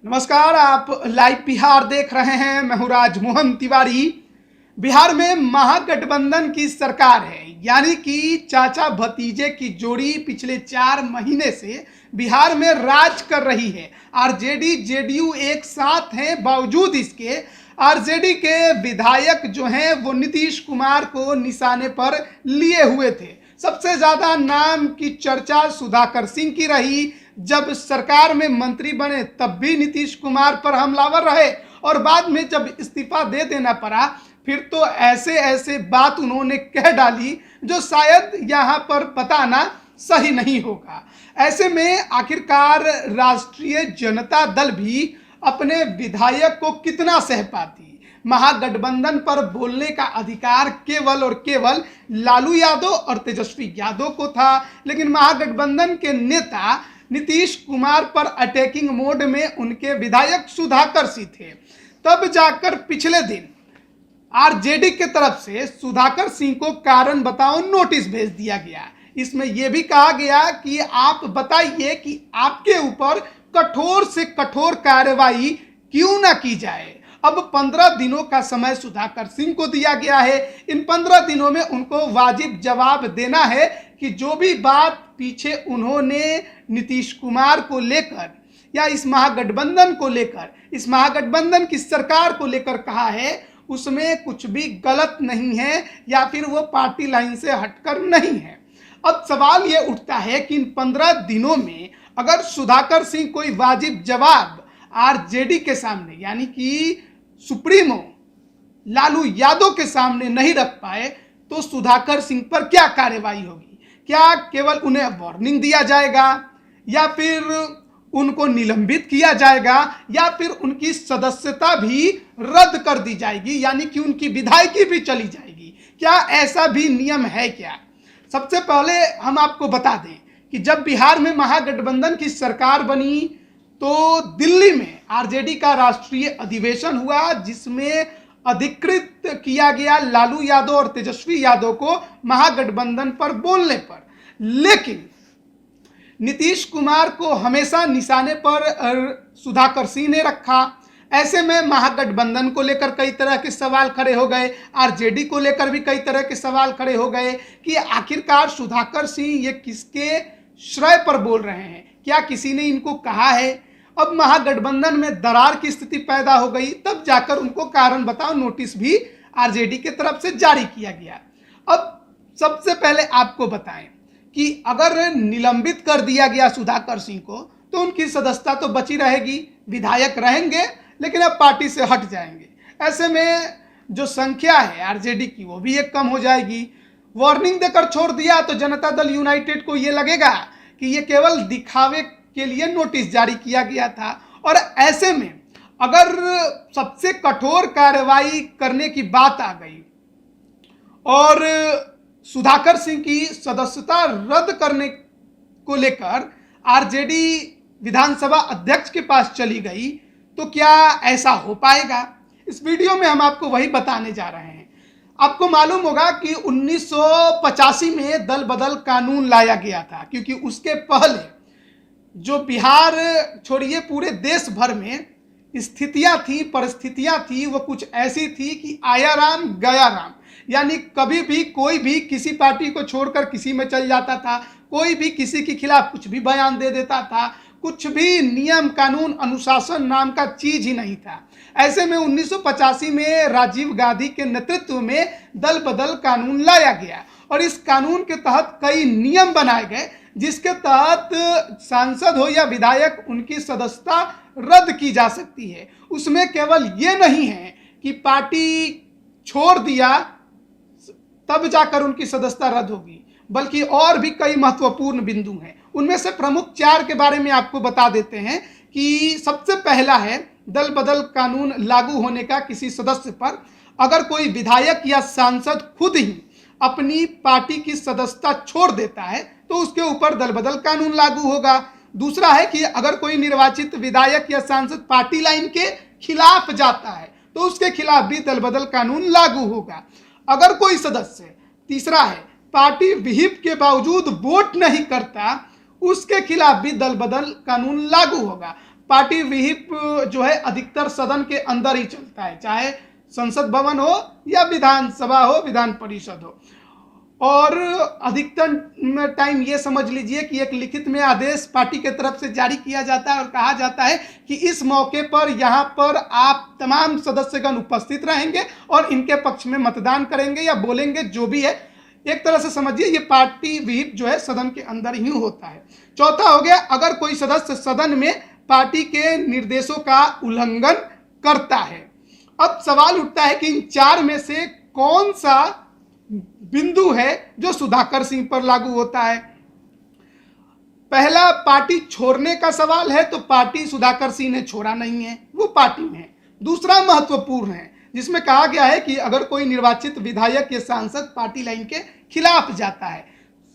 नमस्कार, आप लाइव बिहार देख रहे हैं। मैं हूं राजमोहन तिवारी। बिहार में महागठबंधन की सरकार है, यानी कि चाचा भतीजे की जोड़ी पिछले 4 महीने से बिहार में राज कर रही है। आरजेडी जेडीयू एक साथ हैं, बावजूद इसके आरजेडी के विधायक जो हैं वो नीतीश कुमार को निशाने पर लिए हुए थे। सबसे ज्यादा नाम की चर्चा सुधाकर सिंह की रही। जब सरकार में मंत्री बने तब भी नीतीश कुमार पर हमलावर रहे, और बाद में जब इस्तीफा दे देना पड़ा फिर तो ऐसे ऐसे बात उन्होंने कह डाली जो शायद यहाँ पर बताना सही नहीं होगा। ऐसे में आखिरकार राष्ट्रीय जनता दल भी अपने विधायक को कितना सह पाती। महागठबंधन पर बोलने का अधिकार केवल और केवल लालू यादव और तेजस्वी यादव को था, लेकिन महागठबंधन के नेता नीतीश कुमार पर अटैकिंग मोड में उनके विधायक सुधाकर सिंह थे। तब जाकर पिछले दिन आरजेडी के तरफ से सुधाकर सिंह को कारण बताओ नोटिस भेज दिया गया। इसमें यह भी कहा गया कि आप बताइए कि आपके ऊपर कठोर से कठोर कार्रवाई क्यों ना की जाए। अब 15 दिनों का समय सुधाकर सिंह को दिया गया है। इन 15 दिनों में उनको वाजिब जवाब देना है कि जो भी बात पीछे उन्होंने नीतीश कुमार को लेकर या इस महागठबंधन को लेकर, इस महागठबंधन की सरकार को लेकर कहा है, उसमें कुछ भी गलत नहीं है या फिर वो पार्टी लाइन से हटकर नहीं है। अब सवाल ये उठता है कि इन 15 दिनों में अगर सुधाकर सिंह कोई वाजिब जवाब आरजेडी के सामने यानी कि सुप्रीमो लालू यादव के सामने नहीं रख पाए तो सुधाकर सिंह पर क्या कार्रवाई होगी? क्या केवल उन्हें वार्निंग दिया जाएगा या फिर उनको निलंबित किया जाएगा या फिर उनकी सदस्यता भी रद्द कर दी जाएगी, यानी कि उनकी विधायकी भी चली जाएगी? क्या ऐसा भी नियम है क्या? सबसे पहले हम आपको बता दें कि जब बिहार में महागठबंधन की सरकार बनी तो दिल्ली में आरजेडी का राष्ट्रीय अधिवेशन हुआ, जिसमें अधिकृत किया गया लालू यादव और तेजस्वी यादव को महागठबंधन पर बोलने पर। लेकिन नीतीश कुमार को हमेशा निशाने पर सुधाकर सिंह ने रखा। ऐसे में महागठबंधन को लेकर कई तरह के सवाल खड़े हो गए, आरजेडी को लेकर भी कई तरह के सवाल खड़े हो गए कि आखिरकार सुधाकर सिंह ये किसके श्रेय पर बोल रहे हैं, क्या किसी ने इनको कहा है? अब महागठबंधन में दरार की स्थिति पैदा हो गई, तब जाकर उनको कारण बताओ नोटिस भी आरजेडी के तरफ से जारी किया गया। अब सबसे पहले आपको बताएं कि अगर निलंबित कर दिया गया सुधाकर सिंह को तो उनकी सदस्यता तो बची रहेगी, विधायक रहेंगे, लेकिन अब पार्टी से हट जाएंगे। ऐसे में जो संख्या है आरजेडी की वो भी एक कम हो जाएगी। वार्निंग देकर छोड़ दिया तो जनता दल यूनाइटेड को ये लगेगा कि ये केवल दिखावे के लिए नोटिस जारी किया गया था, और ऐसे में अगर सबसे कठोर कार्रवाई करने की बात आ गई और सुधाकर सिंह की सदस्यता रद्द करने को लेकर आरजेडी विधानसभा अध्यक्ष के पास चली गई तो क्या ऐसा हो पाएगा? इस वीडियो में हम आपको वही बताने जा रहे हैं। आपको मालूम होगा कि 1985 में दल बदल कानून लाया गया था, क्योंकि उसके पहले जो बिहार छोड़िए पूरे देश भर में स्थितियां थी, परिस्थितियां थी, वो कुछ ऐसी थी कि आया राम गया राम, यानी कभी भी कोई भी किसी पार्टी को छोड़कर किसी में चल जाता था, कोई भी किसी के खिलाफ कुछ भी बयान दे देता था, कुछ भी नियम कानून अनुशासन नाम का चीज ही नहीं था। ऐसे में 1985 में राजीव गांधी के नेतृत्व में दल बदल कानून लाया गया, और इस कानून के तहत कई नियम बनाए गए जिसके तहत सांसद हो या विधायक उनकी सदस्यता रद्द की जा सकती है। उसमें केवल ये नहीं है कि पार्टी छोड़ दिया तब जाकर उनकी सदस्यता रद्द होगी, बल्कि और भी कई महत्वपूर्ण बिंदु हैं। उनमें से प्रमुख 4 के बारे में आपको बता देते हैं कि सबसे पहला है दल बदल कानून लागू होने का किसी सदस्य पर अगर कोई विधायक या सांसद खुद ही अपनी पार्टी की सदस्यता छोड़ देता है तो उसके ऊपर दल बदल कानून लागू होगा। दूसरा है कि अगर कोई निर्वाचित विधायक या सांसद पार्टी लाइन के खिलाफ जाता है तो उसके खिलाफ भी दल बदल कानून लागू होगा। अगर कोई सदस्य, तीसरा है, पार्टी विहिप के बावजूद वोट नहीं करता, उसके खिलाफ भी दल बदल कानून लागू होगा। पार्टी विहिप जो है अधिकतर सदन के अंदर ही चलता है, चाहे संसद भवन हो या विधानसभा हो, विधान परिषद हो। और अधिकतर टाइम ये समझ लीजिए कि एक लिखित में आदेश पार्टी के तरफ से जारी किया जाता है और कहा जाता है कि इस मौके पर यहाँ पर आप तमाम सदस्यगण उपस्थित रहेंगे और इनके पक्ष में मतदान करेंगे या बोलेंगे, जो भी है। एक तरह से समझिए ये पार्टी विहिप जो है सदन के अंदर ही होता है। चौथा हो गया, अगर कोई सदस्य सदन में पार्टी के निर्देशों का उल्लंघन करता है। अब सवाल उठता है कि इन चार में से कौन सा बिंदु है जो सुधाकर सिंह पर लागू होता है। पहला पार्टी छोड़ने का सवाल है, तो पार्टी सुधाकर सिंह ने छोड़ा नहीं है, वो पार्टी में है। दूसरा महत्वपूर्ण है, जिसमें कहा गया है कि अगर कोई निर्वाचित विधायक या सांसद पार्टी लाइन के खिलाफ जाता है।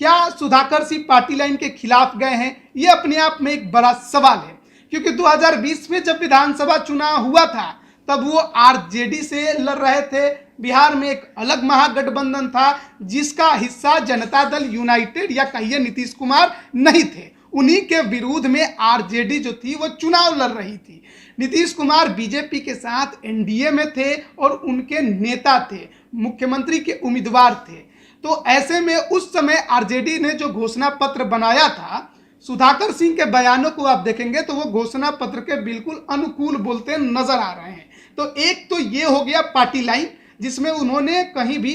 क्या सुधाकर सिंह पार्टी लाइन के खिलाफ गए हैं? ये अपने आप में एक बड़ा सवाल है, क्योंकि 2020 में जब विधानसभा चुनाव हुआ था तब वो आरजेडी से लड़ रहे थे। बिहार में एक अलग महागठबंधन था जिसका हिस्सा जनता दल यूनाइटेड या कहिए नीतीश कुमार नहीं थे। उन्हीं के विरोध में आरजेडी जो थी वो चुनाव लड़ रही थी। नीतीश कुमार बीजेपी के साथ एनडीए में थे और उनके नेता थे, मुख्यमंत्री के उम्मीदवार थे। तो ऐसे में उस समय आरजेडी ने जो घोषणा पत्र बनाया था, सुधाकर सिंह के बयानों को आप देखेंगे तो वो घोषणा पत्र के बिल्कुल अनुकूल बोलते नजर आ रहे हैं। तो एक तो ये हो गया पार्टी लाइन, जिसमें उन्होंने कहीं भी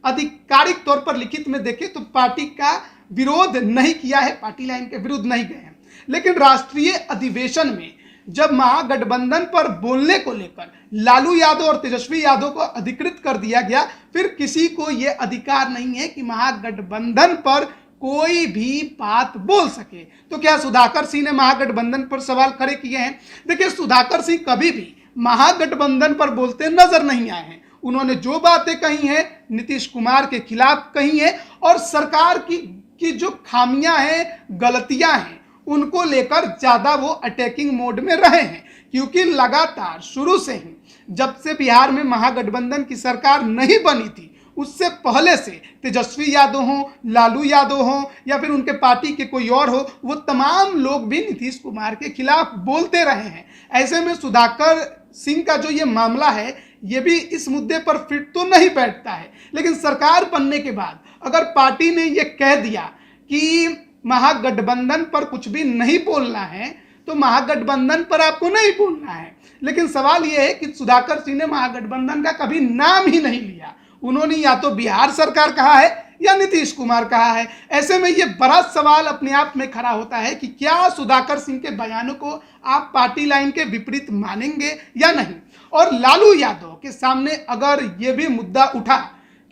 आधिकारिक तौर पर लिखित में देखे तो पार्टी का विरोध नहीं किया है, पार्टी लाइन के विरुद्ध नहीं गए हैं। लेकिन राष्ट्रीय अधिवेशन में जब महागठबंधन पर बोलने को लेकर लालू यादव और तेजस्वी यादव को अधिकृत कर दिया गया, फिर किसी को यह अधिकार नहीं है कि महागठबंधन पर कोई भी बात बोल सके। तो क्या सुधाकर सिंह ने महागठबंधन पर सवाल खड़े किए हैं? देखिए, सुधाकर सिंह कभी भी महागठबंधन पर बोलते नजर नहीं आए हैं। उन्होंने जो बातें कही हैं नीतीश कुमार के खिलाफ कही हैं और सरकार की जो खामियां हैं, गलतियां हैं, उनको लेकर ज्यादा वो अटैकिंग मोड में रहे हैं। क्योंकि लगातार शुरू से ही जब से बिहार में महागठबंधन की सरकार नहीं बनी थी, उससे पहले से तेजस्वी यादव हो, लालू यादव हो या फिर उनके पार्टी के कोई और हो, वो तमाम लोग भी नीतीश कुमार के खिलाफ बोलते रहे हैं। ऐसे में सुधाकर सिंह का जो ये मामला है, ये भी इस मुद्दे पर फिट तो नहीं बैठता है। लेकिन सरकार बनने के बाद अगर पार्टी ने ये कह दिया कि महागठबंधन पर कुछ भी नहीं बोलना है, तो महागठबंधन पर आपको नहीं बोलना है। लेकिन सवाल यह है कि सुधाकर सिंह ने महागठबंधन का कभी नाम ही नहीं लिया। उन्होंने या तो बिहार सरकार कहा है या नीतीश कुमार कहा है। ऐसे में ये बड़ा सवाल अपने आप में खड़ा होता है कि क्या सुधाकर सिंह के बयानों को आप पार्टी लाइन के विपरीत मानेंगे या नहीं। और लालू यादव के सामने अगर ये भी मुद्दा उठा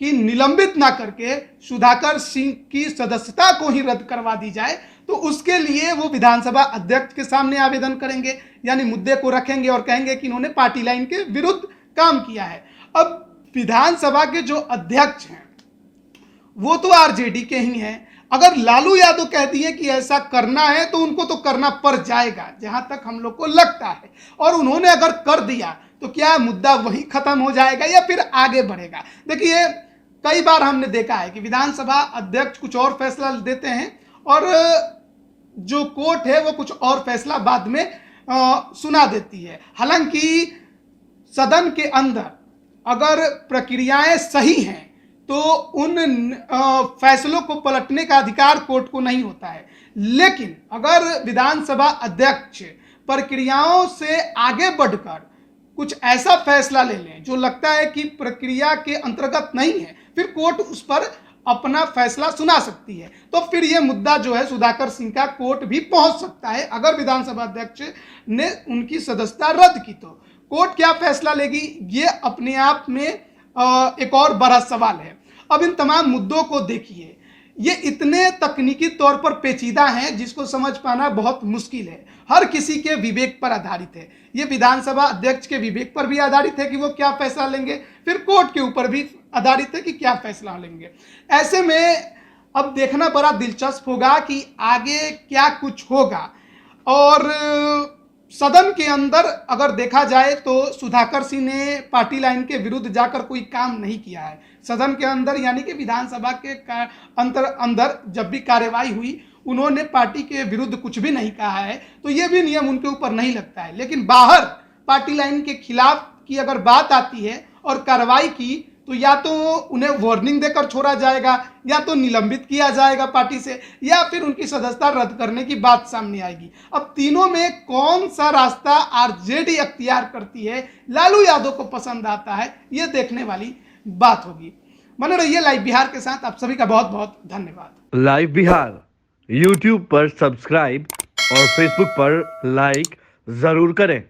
कि निलंबित ना करके सुधाकर सिंह की सदस्यता को ही रद्द करवा दी जाए, तो उसके लिए वो विधानसभा अध्यक्ष के सामने आवेदन करेंगे, यानी मुद्दे को रखेंगे और कहेंगे कि इन्होंने पार्टी लाइन के विरुद्ध काम किया है। अब विधानसभा के जो अध्यक्ष हैं वो तो आरजेडी के ही हैं। अगर लालू यादव कह दिए कि ऐसा करना है तो उनको तो करना पड़ जाएगा, जहां तक हम लोग को लगता है। और उन्होंने अगर कर दिया तो क्या मुद्दा वही खत्म हो जाएगा या फिर आगे बढ़ेगा? देखिए, कई बार हमने देखा है कि विधानसभा अध्यक्ष कुछ और फैसला देते हैं और जो कोर्ट है वो कुछ और फैसला बाद में सुना देती है। हालांकि सदन के अंदर अगर प्रक्रियाएं सही हैं तो उन फैसलों को पलटने का अधिकार कोर्ट को नहीं होता है। लेकिन अगर विधानसभा अध्यक्ष प्रक्रियाओं से आगे बढ़कर कुछ ऐसा फैसला ले लें जो लगता है कि प्रक्रिया के अंतर्गत नहीं है, फिर कोर्ट उस पर अपना फैसला सुना सकती है। तो फिर यह मुद्दा जो है सुधाकर सिंह का कोर्ट भी पहुंच सकता है। अगर विधानसभा अध्यक्ष ने उनकी सदस्यता रद्द की तो कोर्ट क्या फैसला लेगी, ये अपने आप में एक और बड़ा सवाल है। अब इन तमाम मुद्दों को देखिए, ये इतने तकनीकी तौर पर पेचीदा हैं जिसको समझ पाना बहुत मुश्किल है। हर किसी के विवेक पर आधारित है। ये विधानसभा अध्यक्ष के विवेक पर भी आधारित है कि वो क्या फैसला लेंगे, फिर कोर्ट के ऊपर भी आधारित है कि क्या फैसला लेंगे। ऐसे में अब देखना बड़ा दिलचस्प होगा कि आगे क्या कुछ होगा। और सदन के अंदर अगर देखा जाए तो सुधाकर सिंह ने पार्टी लाइन के विरुद्ध जाकर कोई काम नहीं किया है। सदन के अंदर यानी कि विधानसभा के अंदर जब भी कार्यवाही हुई उन्होंने पार्टी के विरुद्ध कुछ भी नहीं कहा है, तो ये भी नियम उनके ऊपर नहीं लगता है। लेकिन बाहर पार्टी लाइन के खिलाफ की अगर बात आती है और कार्रवाई की, तो या तो उन्हें वार्निंग देकर छोड़ा जाएगा, या तो निलंबित किया जाएगा पार्टी से, या फिर उनकी सदस्यता रद्द करने की बात सामने आएगी। अब तीनों में कौन सा रास्ता आरजेडी अख्तियार करती है, लालू यादव को पसंद आता है, ये देखने वाली बात होगी। बने रहिए लाइव बिहार के साथ। आप सभी का बहुत बहुत धन्यवाद। लाइव बिहार यूट्यूब पर सब्सक्राइब और फेसबुक पर लाइक जरूर करें।